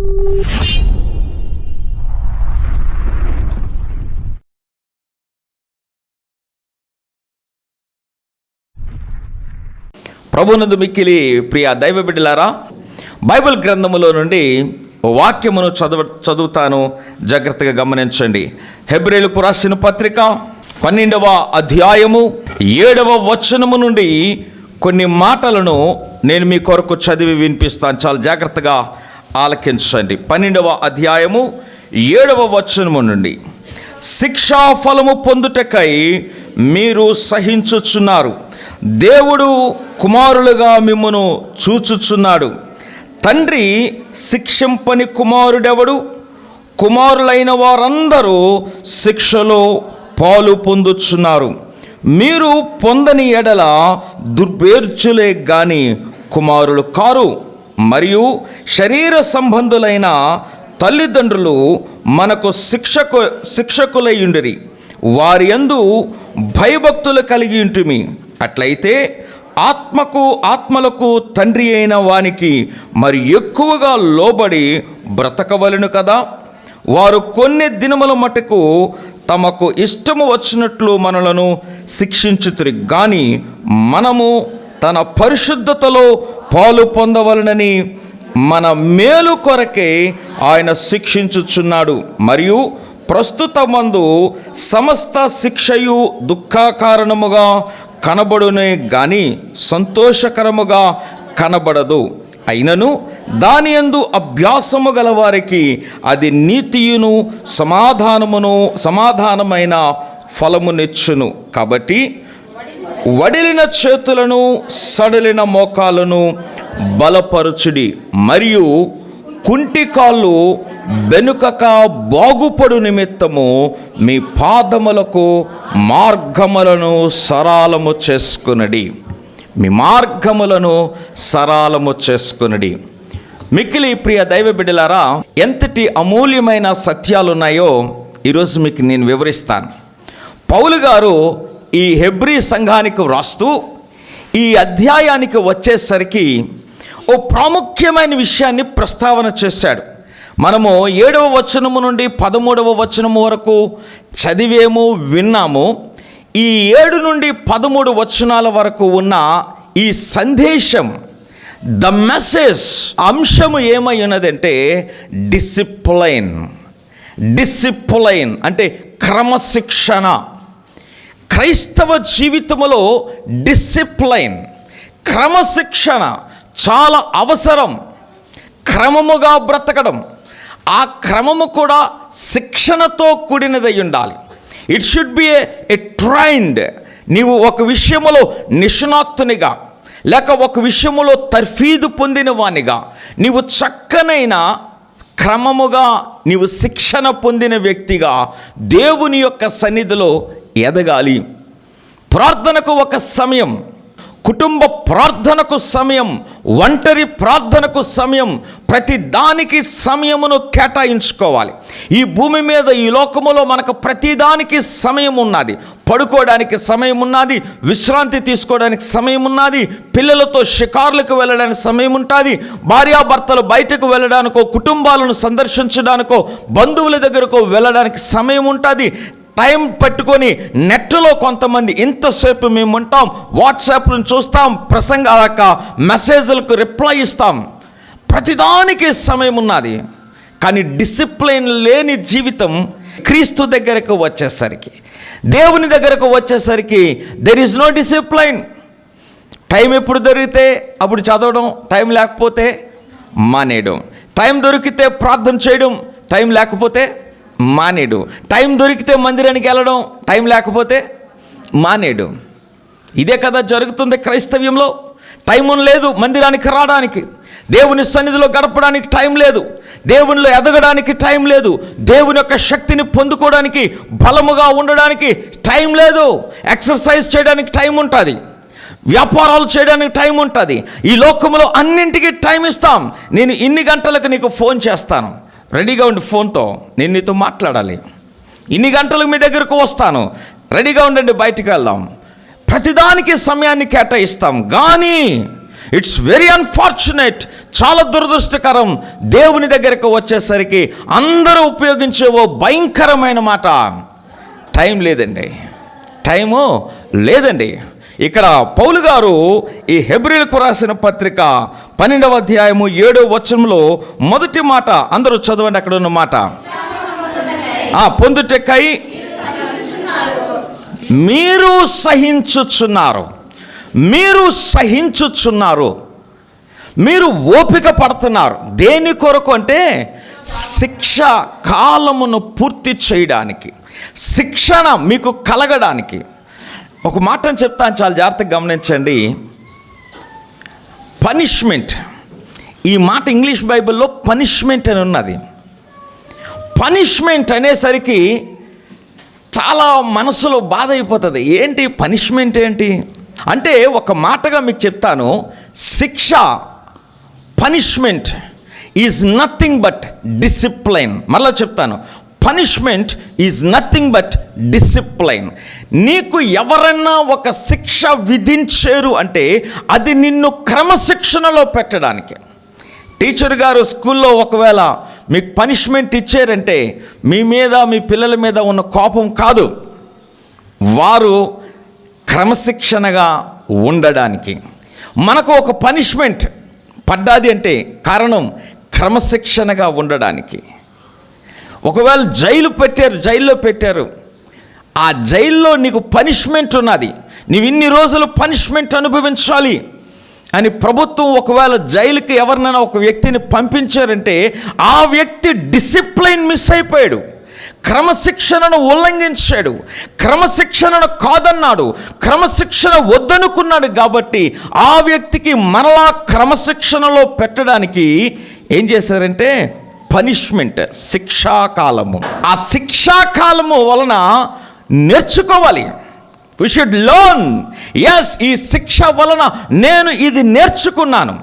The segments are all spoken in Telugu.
ప్రభునందు మిక్కిలి ప్రియ దైవ బిడ్డలారా, బైబిల్ గ్రంథములో నుండి వాక్యమును చదువుతాను, జాగ్రత్తగా గమనించండి. హెబ్రీయులకు రాసిన పత్రిక 12వ అధ్యాయము 7వ వచనము నుండి కొన్ని మాటలను నేను మీ కొరకు చదివి వినిపిస్తాను. చాలా జాగ్రత్తగా ఆలకించండి. 12వ అధ్యాయము 7వ వచనము నుండి, శిక్షా ఫలము పొందుటకై మీరు సహించుచున్నారు, దేవుడు కుమారులుగా మిమ్మును చూచుచున్నాడు. తండ్రి శిక్షింపని కుమారుడెవడు? కుమారులైన వారందరూ శిక్షలో పాలు పొందుచున్నారు. మీరు పొందని ఎడల దుర్భేర్చులే గాని కుమారులు కారు. మరియు శరీర సంబంధులైన తల్లిదండ్రులు మనకు శిక్షకులై ఉండిరి, వారి యందు భయభక్తులు కలిగి ఉంటుమి. అట్లయితే ఆత్మలకు తండ్రి అయిన వానికి మరి ఎక్కువగా లోబడి బ్రతకవలెను కదా. వారు కొన్ని దినముల మటుకు తమకు ఇష్టము వచ్చినట్లు మనలను శిక్షించుతురి, గాని మనము తన పరిశుద్ధతలో పాలు పొందవలనని మన మేలు కొరకే ఆయన శిక్షించుచున్నాడు. మరియు ప్రస్తుతమందు సమస్త శిక్షయు దుఃఖకారణముగా కనబడునే గాని సంతోషకరముగా కనబడదు. అయినను దాని యందు అభ్యాసము గల వారికి అది నీతియును సమాధానమైన ఫలమునిచ్చును. కాబట్టి వడిలిన చేతులను సడలిన మోకాలను బలపరచుడి, మరియు కుంటి కాళ్ళు వెనుకక బాగుపడు నిమిత్తము మీ పాదములకు మార్గములను సరళము చేసుకునడి. మీ మార్గములను సరళము చేసుకునడి. మిక్కిలి ప్రియ దైవ బిడ్డలారా, ఎంతటి అమూల్యమైన సత్యాలు ఉన్నాయో ఈరోజు మీకు నేను వివరిస్తాను. పౌలు గారు ఈ హెబ్రీ సంఘానికి వ్రాస్తూ ఈ అధ్యాయానికి వచ్చేసరికి ఓ ప్రాముఖ్యమైన విషయాన్ని ప్రస్తావన చేశాడు. మనము 7వ వచనము నుండి 13వ వచనము వరకు చదివేము, విన్నాము. ఈ 7 నుండి 13 వచనాల వరకు ఉన్న ఈ సందేశం, ద మెసేజ్ అంశము ఏమై ఉన్నదంటే డిసిప్లైన్ అంటే క్రమశిక్షణ. క్రైస్తవ జీవితంలో డిసిప్లైన్, క్రమశిక్షణ చాలా అవసరం. క్రమముగా బ్రతకడం, ఆ క్రమము కూడా శిక్షణతో కూడినదై ఉండాలి. It should be A trained. నీవు ఒక విషయములో నిష్ణాతునిగా, లేక ఒక విషయములో తర్ఫీదు పొందిన వానిగా, నీవు చక్కనైన క్రమముగా నీవు శిక్షణ పొందిన వ్యక్తిగా దేవుని యొక్క సన్నిధిలో ఎదగాలి. ప్రార్థనకు ఒక సమయం, కుటుంబ ప్రార్థనకు సమయం, ఒంటరి ప్రార్థనకు సమయం, ప్రతి దానికి సమయమును కేటాయించుకోవాలి. ఈ భూమి మీద, ఈ లోకములో మనకు ప్రతిదానికి సమయం ఉన్నది. పడుకోవడానికి సమయం ఉన్నది, విశ్రాంతి తీసుకోవడానికి సమయం ఉన్నది, పిల్లలతో షికార్లకు వెళ్ళడానికి సమయం ఉంటుంది, భార్యాభర్తలు బయటకు వెళ్ళడానికో, కుటుంబాలను సందర్శించడానికో, బంధువుల దగ్గరకు వెళ్ళడానికి సమయం ఉంటుంది. టైం పెట్టుకొని నెట్లో కొంతమంది ఇంతసేపు మేము ఉంటాం, వాట్సాప్ను చూస్తాం, ప్రసంగాక మెసేజ్లకు రిప్లై ఇస్తాం. ప్రతిదానికి సమయం ఉన్నది. కానీ డిసిప్లిన్ లేని జీవితం క్రీస్తు దగ్గరకు వచ్చేసరికి, దేవుని దగ్గరకు వచ్చేసరికి there is no discipline. Time ఎప్పుడు దొరికితే అప్పుడు చదవడం, టైం లేకపోతే మానేయడం, టైం దొరికితే ప్రార్థన చేయడం, టైం లేకపోతే మానేడు, టైం దొరికితే మందిరానికి వెళ్ళడం, టైం లేకపోతే మానేడు. ఇదే కదా జరుగుతుంది క్రైస్తవ్యంలో. టైం లేదు మందిరానికి రావడానికి, దేవుని సన్నిధిలో గడపడానికి టైం లేదు, దేవునిలో ఎదగడానికి టైం లేదు, దేవుని యొక్క శక్తిని పొందుకోవడానికి, బలముగా ఉండడానికి టైం లేదు. ఎక్సర్సైజ్ చేయడానికి టైం ఉంటుంది, వ్యాపారాలు చేయడానికి టైం ఉంటుంది. ఈ లోకంలో అన్నింటికీ టైం ఇస్తాం. నేను ఇన్ని గంటలకు నీకు ఫోన్ చేస్తాను, రెడీగా ఉండి, ఫోన్తో నేను నీతో మాట్లాడాలి. ఇన్ని గంటలకు మీ దగ్గరకు వస్తాను, రెడీగా ఉండండి, బయటికి వెళ్దాం. ప్రతిదానికి సమయాన్ని కేటాయిస్తాం. కానీ ఇట్స్ వెరీ అన్ఫార్చునేట్, చాలా దురదృష్టకరం. దేవుని దగ్గరకు వచ్చేసరికి అందరూ ఉపయోగించే ఓ భయంకరమైన మాట, టైం లేదండి, టైము లేదండి. ఇక్కడ పౌలు గారు ఈ హెబ్రీలకు రాసిన పత్రిక 12వ అధ్యాయము 7వ వచనంలో మొదటి మాట అందరూ చదవండి. అక్కడ ఉన్న మాట, పొందుటకై మీరు సహించుచున్నారు, మీరు సహించుచున్నారు, మీరు ఓపిక పడుతున్నారు. దేని కొరకు అంటే శిక్ష కాలమును పూర్తి చేయడానికి, శిక్షణ మీకు కలగడానికి. ఒక మాటను చెప్తాను, చాలా జాగ్రత్తగా గమనించండి. పనిష్మెంట్, ఈ మాట ఇంగ్లీష్ బైబిల్లో పనిష్మెంట్ అని ఉన్నది. పనిష్మెంట్ అనేసరికి చాలా మనసులో బాధ అయిపోతుంది. ఏంటి పనిష్మెంట్ ఏంటి అంటే, ఒక మాటగా మీకు చెప్తాను, శిక్ష, punishment is nothing but discipline. మళ్ళీ చెప్తాను, punishment is nothing but discipline. నీకు ఎవరన్నా ఒక శిక్ష విధించారు అంటే అది నిన్ను క్రమశిక్షణలో పెట్టడానికి. టీచర్ గారు స్కూల్లో ఒకవేళ మీకు పనిష్మెంట్ ఇచ్చారంటే మీ మీద, మీ పిల్లల మీద ఉన్న కోపం కాదు, వారు క్రమశిక్షణగా ఉండడానికి. మనకు ఒక పనిష్మెంట్ పడ్డాది అంటే కారణం క్రమశిక్షణగా ఉండడానికి. ఒకవేళ జైల్లో పెట్టారు, ఆ జైల్లో నీకు పనిష్మెంట్ ఉన్నది, నీవు ఇన్ని రోజులు పనిష్మెంట్ అనుభవించాలి అని ప్రభుత్వం ఒకవేళ జైలుకి ఎవరినైనా ఒక వ్యక్తిని పంపించారంటే ఆ వ్యక్తి డిసిప్లైన్ మిస్ అయిపోయాడు, క్రమశిక్షణను ఉల్లంఘించాడు, క్రమశిక్షణను కాదన్నాడు, క్రమశిక్షణ వద్దనుకున్నాడు. కాబట్టి ఆ వ్యక్తికి మరలా క్రమశిక్షణలో పెట్టడానికి ఏం చేశారంటే పనిష్మెంట్, శిక్షాకాలము. ఆ శిక్షాకాలము వలన నేర్చుకోవాలి. We should learn. Yes, ఈ శిక్ష వలన నేను ఇది నేర్చుకున్నాను.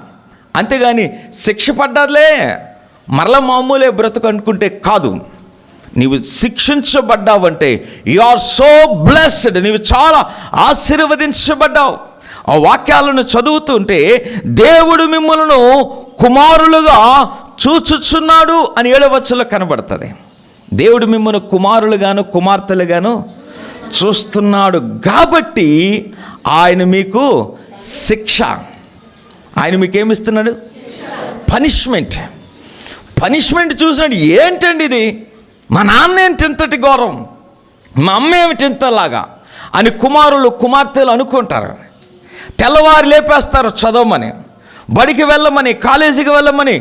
అంతేగాని శిక్ష పడ్డాలే మరలా మామూలే బ్రతుకు అనుకుంటే కాదు. నీవు శిక్షించబడ్డావంటే యు ఆర్ సో బ్లెస్డ్, నీవు చాలా ఆశీర్వదించబడ్డావు. ఆ వాక్యాలను చదువుతుంటే దేవుడు మిమ్మల్ని కుమారులుగా చూచుచున్నాడు అని 7వ వచనంలో కనబడుతుంది. దేవుడు మిమ్మల్ని కుమారులుగాను కుమార్తెలుగాను చూస్తున్నాడు. కాబట్టి ఆయన మీకు శిక్ష, ఆయన మీకేమిస్తున్నాడు? పనిష్మెంట్. పనిష్మెంట్ చూసినాడు, ఏంటండి ఇది, మా నాన్న ఏంటి ఇంతటి ఘోరం, మా అమ్మ ఏమిటి ఇంతలాగా అని కుమారులు కుమార్తెలు అనుకుంటారు. తెల్లవారు లేపేస్తారు చదవమని, బడికి వెళ్ళమని, కాలేజీకి వెళ్ళమని,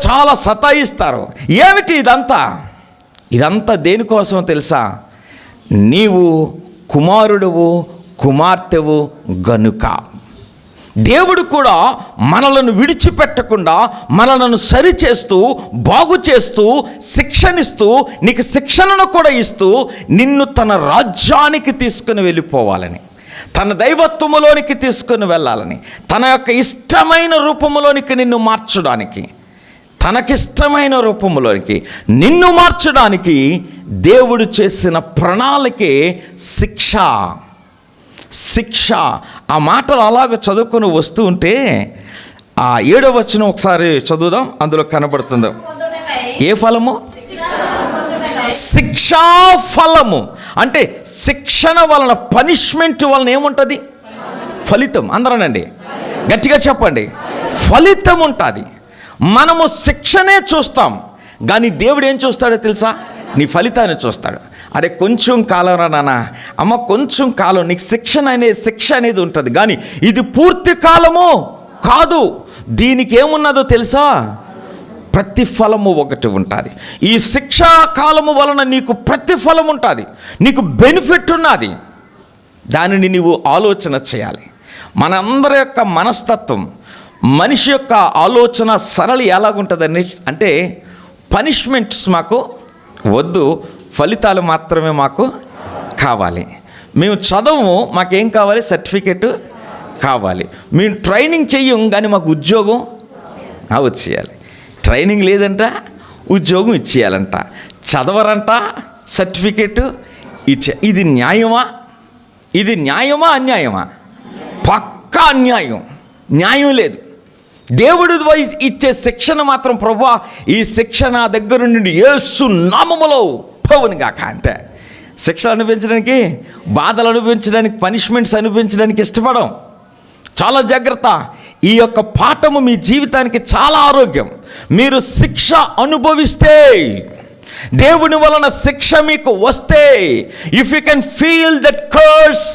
చాలా సతాయిస్తారు. ఏమిటి ఇదంతా దేనికోసం తెలుసా? నీవు కుమారుడువు కుమార్తెవు గనుక. దేవుడు కూడా మనలను విడిచిపెట్టకుండా మనలను సరిచేస్తూ బాగు చేస్తూ శిక్షణిస్తూ నీకు శిక్షణను కూడా ఇస్తూ నిన్ను తన రాజ్యానికి తీసుకుని వెళ్ళిపోవాలని, తన దైవత్వములోనికి తీసుకుని వెళ్ళాలని, తన యొక్క ఇష్టమైన రూపములోనికి నిన్ను మార్చడానికి, తనకిష్టమైన రూపంలోనికి నిన్ను మార్చడానికి దేవుడు చేసిన ప్రణాళికే శిక్ష. ఆ మాటలు అలాగ చదువుకొని వస్తూ ఉంటే ఆ 7వ వచనం ఒకసారి చదువుదాం, అందులో కనబడుతుంది. ఏ ఫలము? శిక్షా ఫలము. అంటే శిక్షణ వలన, పనిష్మెంట్ వలన ఏముంటుంది? ఫలితం. అందరనండి, గట్టిగా చెప్పండి, ఫలితం ఉంటుంది. మనము శిక్షనే చూస్తాం, కానీ దేవుడు ఏం చూస్తాడో తెలుసా? నీ ఫలితాన్ని చూస్తాడు. అరే కొంచెం కాలం రా నాన్న, అమ్మ కొంచెం కాలం, నీకు శిక్ష అనేది ఉంటుంది, కానీ ఇది పూర్తి కాలము కాదు. దీనికి ఏమున్నదో తెలుసా? ప్రతిఫలము ఒకటి ఉంటుంది. ఈ శిక్షా కాలము వలన నీకు ప్రతిఫలం ఉంటుంది, నీకు బెనిఫిట్ ఉన్నది. దానిని నీవు ఆలోచన చేయాలి. మనందరి యొక్క మనస్తత్వం, మనిషి యొక్క ఆలోచన సరళి ఎలాగుంటుందని అంటే, పనిష్మెంట్స్ మాకు వద్దు, ఫలితాలు మాత్రమే మాకు కావాలి. మేము చదవము, మాకేం కావాలి? సర్టిఫికెట్ కావాలి. మేము ట్రైనింగ్ చెయ్యం, కానీ మాకు ఉద్యోగం వచ్చేయాలి. ట్రైనింగ్ లేదంట, ఉద్యోగం ఇచ్చేయాలంట. చదవరంట, సర్టిఫికెట్ ఇది న్యాయమా? ఇది న్యాయమా అన్యాయమా? పక్కా అన్యాయం. న్యాయం లేదు. దేవుడు ఇచ్చే శిక్షణ మాత్రం ప్రభువా ఈ శిక్ష నా దగ్గర నుండి యేసు నామములో పోవును గాక అంతే. శిక్ష అనుభవించడానికి, బాధలు అనుభవించడానికి, పనిష్మెంట్స్ అనుభవించడానికి ఇష్టపడం. చాలా జాగ్రత్త. ఈ యొక్క పాఠము మీ జీవితానికి చాలా ఆరోగ్యం. మీరు శిక్ష అనుభవిస్తే, దేవుని వలన శిక్ష మీకు వస్తే, if you can feel that curse,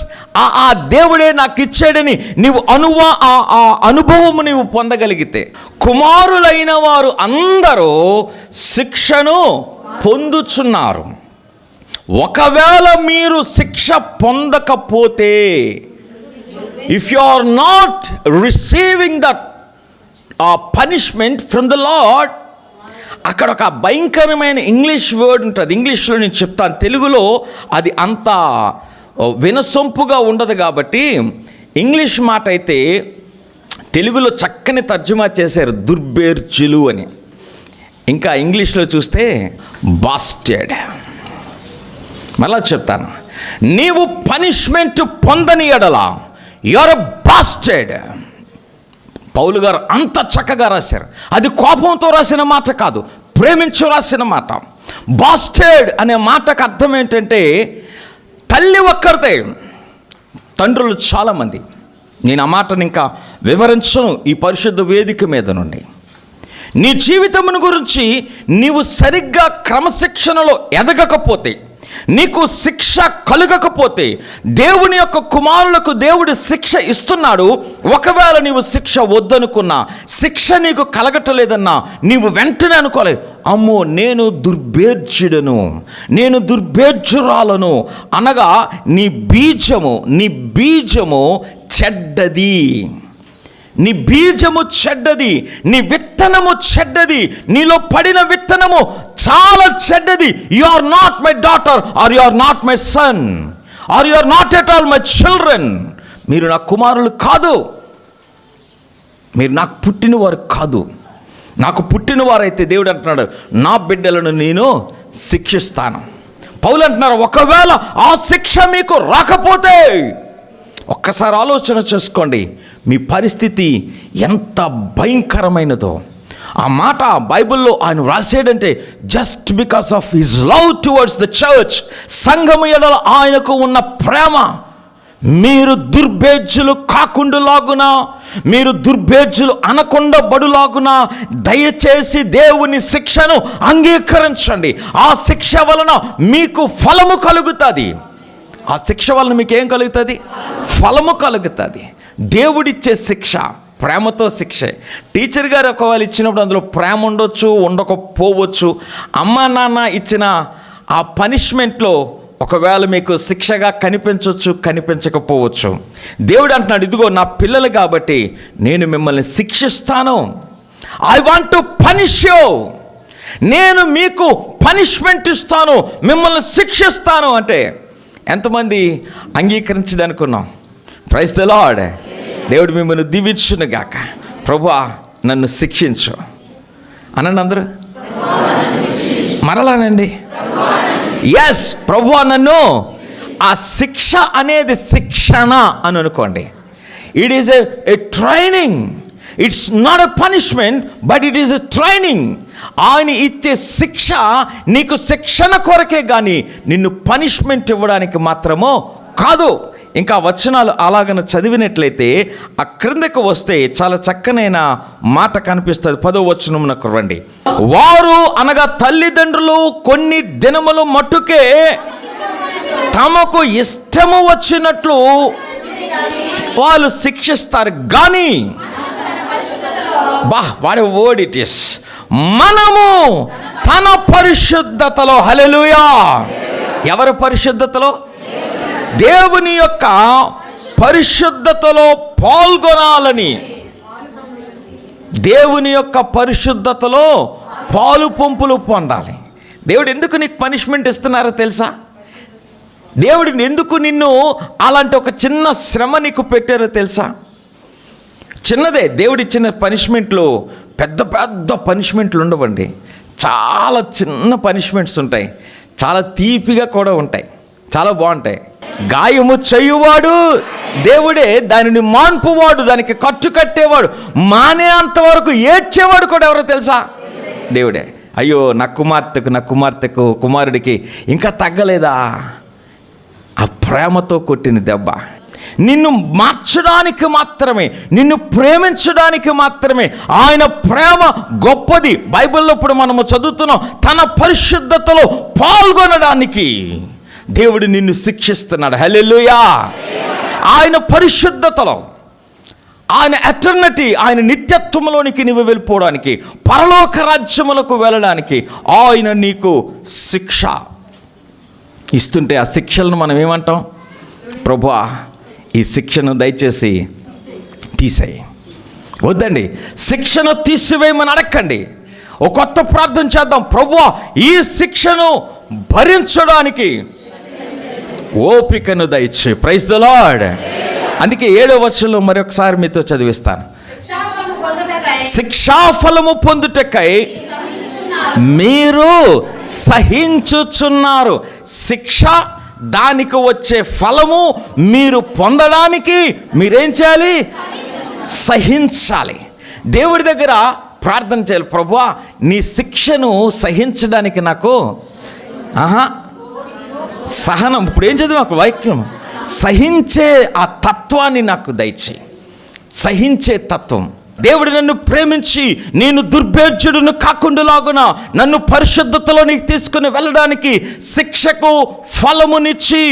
ఆ దేవుడే నాకు ఇచ్చాడని నీవు ఆ అనుభవము నీవు పొందగలిగితే, కుమారులైన వారు అందరూ శిక్షను పొందుచున్నారు. ఒకవేళ మీరు శిక్ష పొందకపోతే, if you are not receiving that punishment from the Lord, అక్కడ ఒక భయంకరమైన ఇంగ్లీష్ వర్డ్ ఉంటుంది. ఇంగ్లీష్లో నేను చెప్తాను, తెలుగులో అది అంత వినసొంపుగా ఉండదు కాబట్టి ఇంగ్లీష్ మాట అయితే తెలుగులో చక్కని తర్జుమా చేశారు, దుర్భేర్చులు అని. ఇంకా ఇంగ్లీష్లో చూస్తే బాస్టెడ్. మళ్ళా చెప్తాను, నీవు పనిష్మెంట్ పొందని ఎడల యూఆర్ ఎ బాస్టెడ్. పౌలు గారు అంత చక్కగా రాశారు. అది కోపంతో రాసిన మాట కాదు, ప్రేమించు రాసిన మాట. బాస్టెడ్ అనే మాటకు అర్థం ఏంటంటే, తల్లి ఒక్కరితే, తండ్రులు చాలామంది. నేను ఆ మాటను ఇంకా వివరించను ఈ పరిశుద్ధ వేదిక మీద నుండి. నీ జీవితమును గురించి నీవు సరిగ్గా క్రమశిక్షణలో ఎదగకపోతే, నీకు శిక్ష కలుగకపోతే, దేవుని యొక్క కుమారులకు దేవుడు శిక్ష ఇస్తున్నాడు. ఒకవేళ నీవు శిక్ష వద్దనుకున్నా, శిక్ష నీకు కలగటలేదన్నా, నీవు వెంటనే అనుకోలే, అమ్మో నేను దుర్భేద్యుడను, నేను దుర్భేద్యురాలను అనగా నీ బీజము చెడ్డది. నీ బీజము చెడ్డది, నీ విత్తనము చెడ్డది, నీలో పడిన విత్తనము చాలా చెడ్డది. You are not my daughter, are you are not my son, are you are not at all my children. మీరు నా కుమారులు కాదు, మీరు నాకు పుట్టినవారు కాదు. నాకు పుట్టినవారైతే దేవుడు అంటున్నాడు, నా బిడ్డలను నేను శిక్షిస్తాను. పౌలు అంటున్నారు, ఒకవేళ ఆ శిక్ష మీకు రాకపోతే, ఒక్కసారి ఆలోచన చేసుకోండి మీ పరిస్థితి ఎంత భయంకరమైనదో. ఆ మాట బైబిల్లో ఆయన రాసాడంటే, just because of his love towards the church, సంఘము ఎడల ఆయనకు ఉన్న ప్రేమ. మీరు దుర్భేద్యులు కాకుండాలాగున, మీరు దుర్భేద్యులు అనకుండా బడులాగున దయచేసి దేవుని శిక్షను అంగీకరించండి. ఆ శిక్ష వలన మీకు ఫలము కలుగుతుంది. ఆ శిక్ష వలన మీకు ఏం కలుగుతుంది? ఫలము కలుగుతుంది. దేవుడిచ్చే శిక్ష ప్రేమతో శిక్షే. టీచర్ గారు ఒకవేళ ఇచ్చినప్పుడు అందులో ప్రేమ ఉండొచ్చు, ఉండకపోవచ్చు. అమ్మ నాన్న ఇచ్చిన ఆ పనిష్మెంట్లో ఒకవేళ మీకు శిక్షగా కనిపించవచ్చు, కనిపించకపోవచ్చు. దేవుడు అంటున్నాడు, ఇదిగో నా పిల్లలు కాబట్టి నేను మిమ్మల్ని శిక్షిస్తాను. I want to punish you. నేను మీకు పనిష్మెంట్ ఇస్తాను, మిమ్మల్ని శిక్షిస్తాను అంటే ఎంతమంది అంగీకరించడానికి ఉన్నాం? Praise the Lord. దేవుడు మిమ్మల్ని దీవించును గాక. ప్రభువా నన్ను శిక్షించు అనండి అందరూ. మరలానండి, ఎస్ ప్రభువా నన్ను. ఆ శిక్ష అనేది శిక్షణ అని అనుకోండి. It is a training. It's not a punishment, but it is a training. ఆయన ఇచ్చే శిక్ష నీకు శిక్షణ కొరకే కానీ నిన్ను పనిష్మెంట్ ఇవ్వడానికి మాత్రమో కాదు. ఇంకా వచనాలు అలాగన చదివినట్లయితే ఆ క్రిందకు వస్తే చాలా చక్కనైన మాట కనిపిస్తుంది. 10వ వచనమునకు రండి. వారు అనగా తల్లిదండ్రులు కొన్ని దినములు మట్టుకే తమకు ఇష్టము వచ్చినట్లు వాళ్ళు శిక్షిస్తారు కానీ, what a word it is, మనము తన పరిశుద్ధతలో, హల్లెలూయా, ఎవరి పరిశుద్ధతలో? దేవుని యొక్క పరిశుద్ధతలో పాల్గొనాలని, దేవుని యొక్క పరిశుద్ధతలో పాలు పంపులు పొందాలి. దేవుడు ఎందుకు నీకు పనిష్మెంట్ ఇస్తున్నారో తెలుసా? దేవుడు ఎందుకు నిన్ను అలాంటి ఒక చిన్న శ్రమ నీకు పెట్టారో తెలుసా? చిన్నదే. దేవుడిచ్చిన పనిష్మెంట్లు పెద్ద పెద్ద పనిష్మెంట్లు ఉండవండి. చాలా చిన్న పనిష్మెంట్స్ ఉంటాయి, చాలా తీపిగా కూడా ఉంటాయి, చాలా బాగుంటాయి. గాయము చేయువాడు దేవుడే. దానిని మాన్పువాడు, దానికి కట్టు కట్టేవాడు, మానే అంతవరకు ఏడ్చేవాడు కూడా ఎవరో తెలుసా? దేవుడే. అయ్యో నా కుమార్తెకు కుమారుడికి ఇంకా తగ్గలేదా? ఆ ప్రేమతో కొట్టిన దెబ్బ. నిన్ను మార్చడానికి మాత్రమే, నిన్ను ప్రేమించడానికి మాత్రమే. ఆయన ప్రేమ గొప్పది. బైబిల్లో ఇప్పుడు మనము చదువుతున్నాం, తన పరిశుద్ధతలో పాల్గొనడానికి దేవుడు నిన్ను శిక్షిస్తున్నాడు. హల్లెలూయా. ఆయన పరిశుద్ధతలో, ఆయన ఎటర్నిటీ, ఆయన నిత్యత్వంలోనికి నువ్వు వెళ్ళిపోవడానికి, పరలోక రాజ్యములకు వెళ్ళడానికి ఆయన నీకు శిక్ష ఇస్తుంటే, ఆ శిక్షలను మనం ఏమంటాం? ప్రభువా ఈ శిక్షను దయచేసి తీసేయి. వద్దండి, శిక్షను తీసివేయమని అడగండి. ఒక కొత్త ప్రార్థన చేద్దాం. ప్రభువా ఈ శిక్షను భరించడానికి ఓపికను దయచేయి. Praise the Lord. అందుకే 7వ వచనంలో మరొకసారి మీతో చదివిస్తాను. శిక్షాఫలము పొందుటకై మీరు సహించుచున్నారు. శిక్ష, దానికి వచ్చే ఫలము మీరు పొందడానికి మీరేం చేయాలి? సహించాలి. దేవుడి దగ్గర ప్రార్థన చేయాలి. ప్రభువా నీ శిక్షను సహించడానికి నాకు సహనం. ఇప్పుడు ఏం చదివా వాక్యం? సహించే ఆ తత్వాన్ని నాకు దయచేయి. సహించే తత్వం. దేవుడు నన్ను ప్రేమించి నేను దుర్భేద్యుడును కాకుండాలాగున నన్ను పరిశుద్ధతలోనికి తీసుకుని వెళ్ళడానికి, శిక్షకు ఫలమునిచ్చి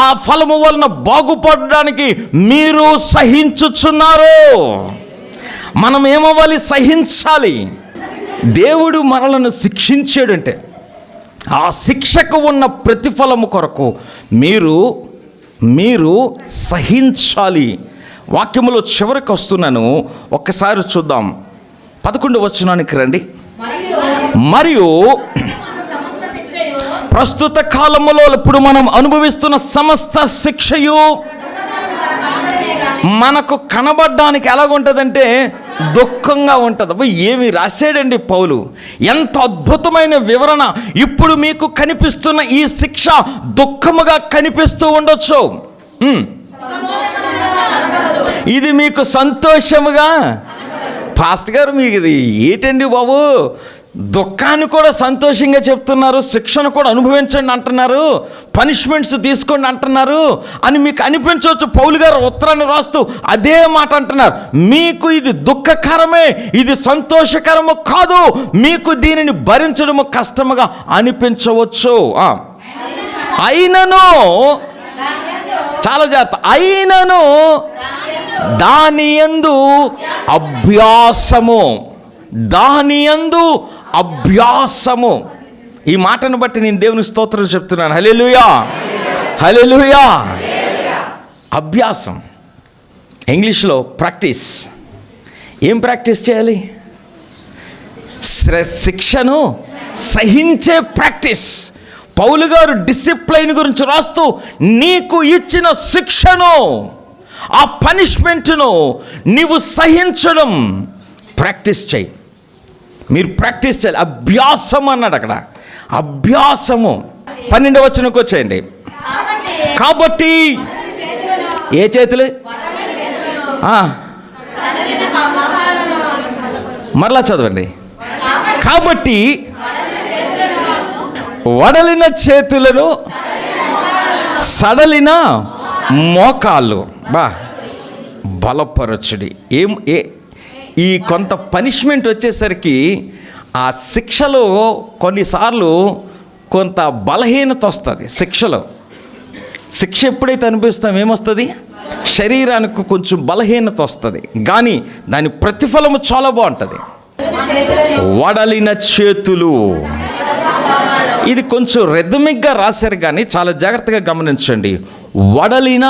ఆ ఫలము వలన బాగుపడడానికి మీరు సహించుచున్నారు. మనం ఏమవ్వాలి? సహించాలి. దేవుడు మనలను శిక్షించాడంటే ఆ శిక్షకు ఉన్న ప్రతిఫలము కొరకు మీరు సహించాలి. వాక్యములో చివరికి వస్తున్నాను, ఒక్కసారి చూద్దాం. 11వ వచనానికి రండి. మరియు ప్రస్తుత కాలములో ఇప్పుడు మనం అనుభవిస్తున్న సమస్త శిక్షయు మనకు కనబడడానికి ఎలాగుంటుందంటే దుఃఖంగా ఉంటుంది. ఏమి రాశాడండి పౌలు, ఎంత అద్భుతమైన వివరణ. ఇప్పుడు మీకు కనిపిస్తున్న ఈ శిక్ష దుఃఖముగా కనిపిస్తూ ఉండొచ్చు. ఇది మీకు సంతోషముగా, పాస్టర్ గారు మీకు ఏంటండి బాబు, దుఃఖాన్ని కూడా సంతోషంగా చెప్తున్నారు, శిక్షను కూడా అనుభవించండి అంటున్నారు, పనిష్మెంట్స్ తీసుకోండి అంటున్నారు అని మీకు అనిపించవచ్చు. పౌలు గారు ఉత్తరాన్ని రాస్తూ అదే మాట అంటున్నారు. మీకు ఇది దుఃఖకరమే, ఇది సంతోషకరము కాదు. మీకు దీనిని భరించడము కష్టముగా అనిపించవచ్చు. అయినను, చాలా జాగ్రత్త, అయినను దాని యందు అభ్యాసము. ఈ మాటను బట్టి నేను దేవుని స్తోత్రం చెప్తున్నాను. హల్లెలూయా, హల్లెలూయా. అభ్యాసం, ఇంగ్లీష్లో ప్రాక్టీస్. ఏం ప్రాక్టీస్ చేయాలి? శిక్షను సహించే ప్రాక్టీస్. పౌలు గారు డిసిప్లైన్ గురించి రాస్తూ నీకు ఇచ్చిన శిక్షను, ఆ పనిష్మెంట్ను నీవు సహించడం ప్రాక్టీస్ చేయి. మీరు ప్రాక్టీస్ చేయాలి. అభ్యాసం అన్నాడు అక్కడ, అభ్యాసము. 12వ వచనంకి వచ్చేయండి. కాబట్టి ఏ చేతులు? మరలా చదవండి. కాబట్టి వడలిన చేతులను, సడలిన మోకాళ్ళు బలపరచుడి. ఈ కొంత పనిష్మెంట్ వచ్చేసరికి ఆ శిక్షలో కొన్నిసార్లు కొంత బలహీనత వస్తుంది. శిక్ష ఎప్పుడైతే అనిపిస్తాం ఏమొస్తుంది? శరీరానికి కొంచెం బలహీనత వస్తుంది, కానీ దాని ప్రతిఫలము చాలా బాగుంటుంది. వడలిన చేతులు, ఇది కొంచెం రెథమిక్గా రాశారు కానీ చాలా జాగ్రత్తగా గమనించండి. వడలిన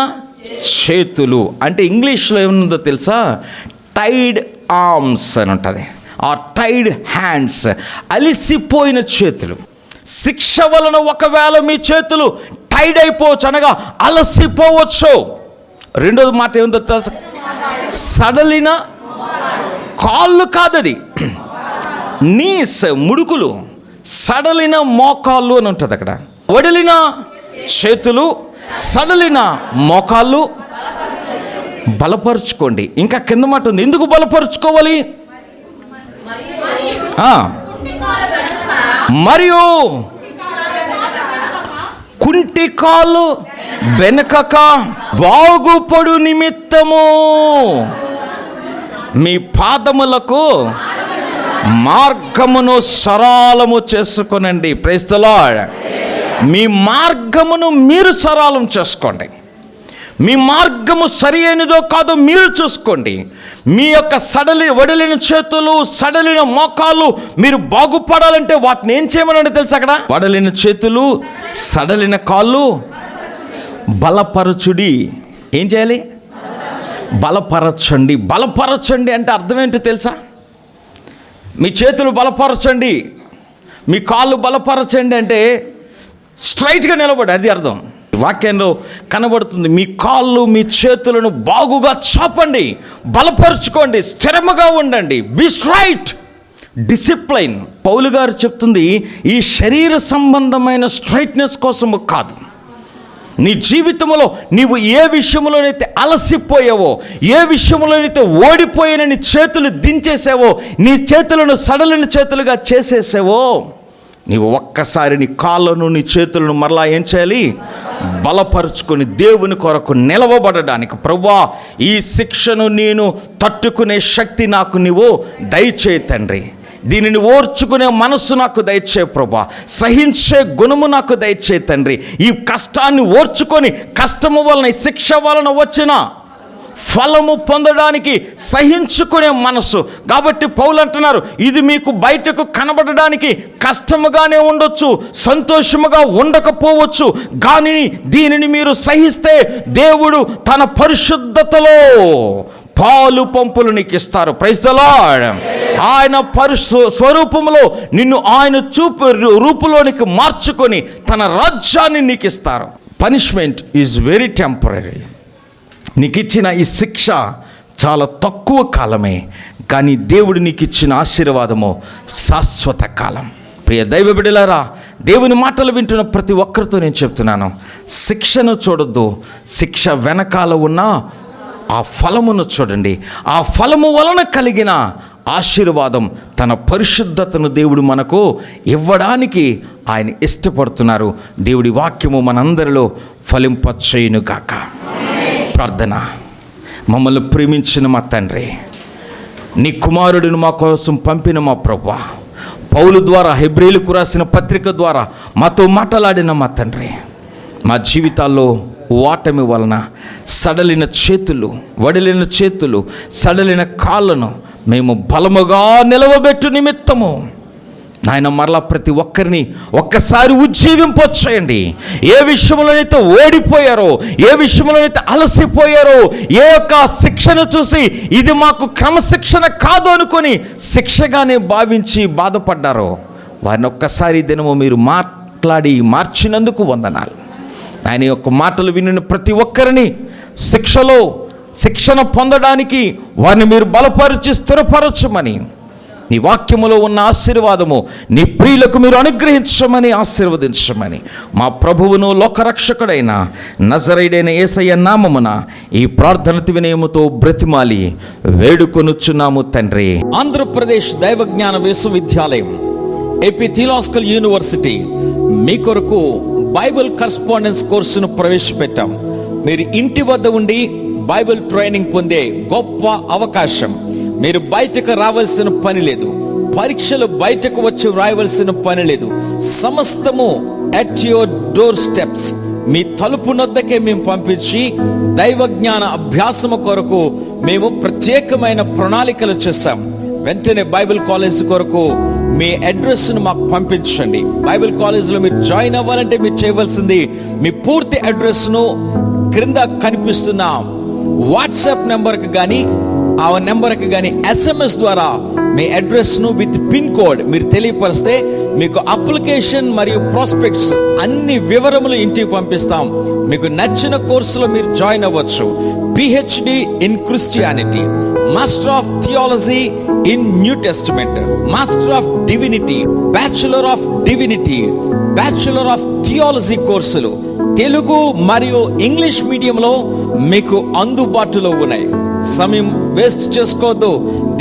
చేతులు అంటే ఇంగ్లీష్లో ఏముందో తెలుసా? టైడ్ ఆర్మ్స్ అని ఉంటుంది, ఆ టైడ్ హ్యాండ్స్, అలిసిపోయిన చేతులు. శిక్ష వలన ఒకవేళ మీ చేతులు టైడ్ అయిపోవచ్చు, అనగా అలసిపోవచ్చు. రెండోది మాట ఏముందో తెలుసా? సడలిన కాళ్ళు కాదది, నీస్, ముడుకులు. సడలిన మోకాళ్ళు అని ఉంటుంది అక్కడ. వడిలిన చేతులు, సడలిన మోకాళ్ళు బలపరుచుకోండి. ఇంకా కింద మాట ఉంది, ఎందుకు బలపరుచుకోవాలి? మరియు కుంటి కాలు వెనకక బాగుపడు నిమిత్తము మీ పాదములకు మార్గమును సరళము చేసుకొనండి. Praise the Lord. మీ మార్గమును మీరు సరళం చేసుకోండి. మీ మార్గము సరి అయినదో కాదో మీరు చూసుకోండి. మీ యొక్క వడిలిన చేతులు, సడలిన మోకాలు మీరు బాగుపడాలంటే వాటిని ఏం చేయమనండి తెలుసు? అక్కడ వడలిన చేతులు, సడలిన కాళ్ళు బలపరచుడి. ఏం చేయాలి? బలపరచండి. బలపరచండి అంటే అర్థం ఏంటో తెలుసా? మీ చేతులు బలపరచండి, మీ కాళ్ళు బలపరచండి అంటే స్ట్రైట్గా నిలబడి, అది అర్థం. వాక్యంలో కనబడుతుంది. మీ కాళ్ళు, మీ చేతులను బాగుగా చాపండి, బలపరుచుకోండి, స్థిరముగా ఉండండి. B straight. డిసిప్లైన్. పౌలు గారు చెప్తుంది ఈ శరీర సంబంధమైన స్ట్రైట్నెస్ కోసము కాదు. నీ జీవితంలో నీవు ఏ విషయంలోనైతే అలసిపోయావో, ఏ విషయంలోనైతే ఓడిపోయిన చేతులు దించేసావో, నీ చేతులను సడలిన చేతులుగా చేసేసావో, నీవు ఒక్కసారి నీ కాళ్ళను, నీ చేతులను మరలా ఏం చేయాలి? బలపరుచుకొని దేవుని కొరకు నిలవబడడానికి, ప్రభువా ఈ శిక్షను నేను తట్టుకునే శక్తి నాకు నీవు దయచేయి తండ్రి, దీనిని ఓర్చుకునే మనస్సు నాకు దయచే ప్రభువా, సహించే గుణము నాకు దయచే తండ్రి, ఈ కష్టాన్ని ఓర్చుకొని కష్టము వలన, ఈ శిక్ష వలన వచ్చిన ఫలము పొందడానికి సహించుకునే మనస్సు. కాబట్టి పౌలు అంటున్నారు, ఇది మీకు బయటకు కనబడడానికి కష్టముగానే ఉండొచ్చు, సంతోషముగా ఉండకపోవచ్చు, కానీ దీనిని మీరు సహిస్తే దేవుడు తన పరిశుద్ధతలో పాలు పంపులు నీకు ఇస్తారు. Praise the Lord. ఆయన స్వరూపంలో నిన్ను ఆయన రూపులోనికి మార్చుకొని తన రాజ్యాన్ని నీకు ఇస్తారు. Punishment is very temporary. నీకు ఇచ్చిన ఈ శిక్ష చాలా తక్కువ కాలమే, కానీ దేవుడు నీకు ఇచ్చిన ఆశీర్వాదము శాశ్వత కాలం. ప్రియ దైవ బిడ్డలారా, దేవుని మాటలు వింటున్న ప్రతి ఒక్కరితో నేను చెప్తున్నాను, శిక్షను చూడొద్దు, శిక్ష వెనకాల ఉన్న ఆ ఫలమును చూడండి. ఆ ఫలము వలన కలిగిన ఆశీర్వాదం, తన పరిశుద్ధతను దేవుడు మనకు ఇవ్వడానికి ఆయన ఇష్టపడుతున్నారు. దేవుడి వాక్యము మనందరిలో ఫలింపచేయునుగాక. ప్రార్థన. మమ్మల్ని ప్రేమించిన మా తండ్రి, నీ కుమారుడిని మా కోసం పంపిన మా ప్రభువా, పౌలు ద్వారా, హెబ్రీయులకు రాసిన పత్రిక ద్వారా మాతో మాట్లాడిన మా తండ్రి, మా జీవితాల్లో ఓటమి వలన సడలిన చేతులు, వడిలిన చేతులు, సడలిన కాళ్ళను మేము బలముగా నిలవబెట్టు నిమిత్తము నాయన మరలా ప్రతి ఒక్కరిని ఒక్కసారి ఉజ్జీవింపచేయండి. ఏ విషయంలోనైతే ఓడిపోయారో, ఏ విషయంలోనైతే అలసిపోయారో, ఏ యొక్క శిక్షను చూసి ఇది మాకు క్రమశిక్షణ కాదు అనుకొని శిక్షగానే భావించి బాధపడ్డారో, వారిని ఒక్కసారి దినము మీరు మార్చినందుకు వందనాలు. ఆయన యొక్క మాటలు వినిన ప్రతి ఒక్కరిని శిక్షణ పొందడానికి వారిని మీరు బలపరిచి స్థిరపరచమని, నీ వాక్యములో ఉన్న ఆశీర్వాదము నీ ప్రియులకు మీరు అనుగ్రహించమని, ఆశీర్వదించమని మా ప్రభువును లోకరక్షకుడైన నజరేయుడైన యేసయ్య నామమున ఈ ప్రార్థన వినయముతో బ్రతిమాలి వేడుకొనుచున్నాము తండ్రి. ఆంధ్రప్రదేశ్ దైవజ్ఞాన విశ్వవిద్యాలయం, ఏపీ థియలాజికల్ యూనివర్సిటీ మీ కొరకు బైబిల్ కరెస్పాండెన్స్ కోర్సును ప్రవేశపెట్టాం. మీరు ఇంటి వద్ద ఉండి బైబిల్ ట్రైనింగ్ పొందే గొప్ప అవకాశం. మీరు బయటకు రావాల్సిన పని లేదు, పరీక్షలు బయటకు వచ్చి రాయవలసిన పని లేదు. సమస్తము అట్ యువర్ డోర్ స్టెప్స్, మీ తలుపు నొద్దకే మేము పంపించి దైవ జ్ఞాన అభ్యాసము కొరకు మేము ప్రత్యేకమైన ప్రణాళికలు చేస్తాం. వెంటనే బైబిల్ కాలేజ్ కొరకు మీ అడ్రస్ను మాకు పంపించండి. బైబిల్ కాలేజ్లో మీరు జాయిన్ అవ్వాలంటే మీరు చేయవలసింది, మీ పూర్తి అడ్రస్ను క్రింద కనిపిస్తున్న వాట్సాప్ నెంబర్కి కానీ, ఆ నెంబర్కి కానీ SMS ద్వారా మీ అడ్రస్ను విత్ పిన్ కోడ్ మీరు తెలియపరిస్తే మీకు అప్లికేషన్ మరియు ప్రాస్పెక్ట్స్ అన్ని వివరములు ఇంటికి పంపిస్తాం. మీకు నచ్చిన కోర్సులో మీరు జాయిన్ అవ్వచ్చు. PhD in Christianity, master of theology in new testament, master of divinity, bachelor of divinity, bachelor of theology కోర్సులు, తెలుగు మరియు ఇంగ్లీష్ మీడియంలో మీకు అందుబాటులో ఉన్నాయి. సమయం వేస్ట్ చేసుకోవద్దు.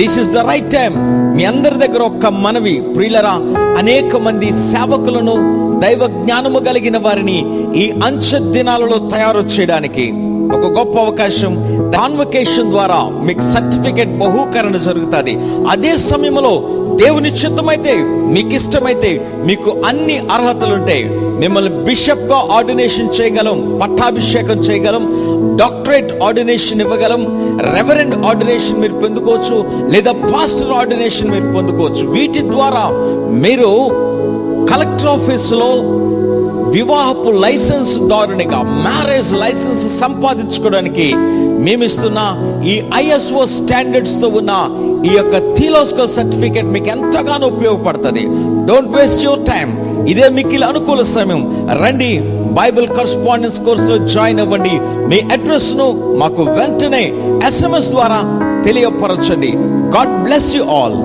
This is the right time. మీ అందరి దగ్గర ఒక్క మనవి ప్రియులరా, అనేక మంది సేవకులను, దైవ జ్ఞానము కలిగిన వారిని ఈ అంచె దినాలలో తయారు చేయడానికి ఒక గొప్ప అవకాశం. కాన్వకేషన్ ద్వారా మీకు సర్టిఫికెట్ బహూకరణ జరుగుతుంది. అదే సమయంలో దేవుని చిత్తమైతే, మీకు ఇష్టమైతే, మీకు అన్ని అర్హతలు ఉంటాయి. మిమ్మల్ని బిషప్ గా ఆర్డినేషన్ చేయగలం, పట్టాభిషేకం చేయగలం, డాక్టరేట్ ఆర్డినేషన్ ఇవ్వగలం, రెవరెండ్ ఆర్డినేషన్ మీరు పొందుకోవచ్చు, లేదా పాస్టర్ ఆర్డినేషన్ మీరు పొందుకోవచ్చు. వీటి ద్వారా మీరు కలెక్టర్ ఆఫీసులో వివాహపు లైసెన్స్ దారునిగా, మ్యారేజ్ లైసెన్స్ సంపాదించుకోవడానికి మేమిస్తున్న ఈ ISO స్టాండర్డ్స్ తో ఉన్న ఈ యొక్క థియోలాజికల్ సర్టిఫికేట్ మీకు ఎంతగానో ఉపయోగపడుతుంది. Don't waste your time. ఇదే మిక్కిలి అనుకూల సమయం. రండి, బైబిల్ కరస్పాండెన్స్ కోర్సులో జాయిన్ అవ్వండి. మీ అడ్రస్ ను మాకు వెంటనే SMS ద్వారా తెలియపరచండి. God bless you all.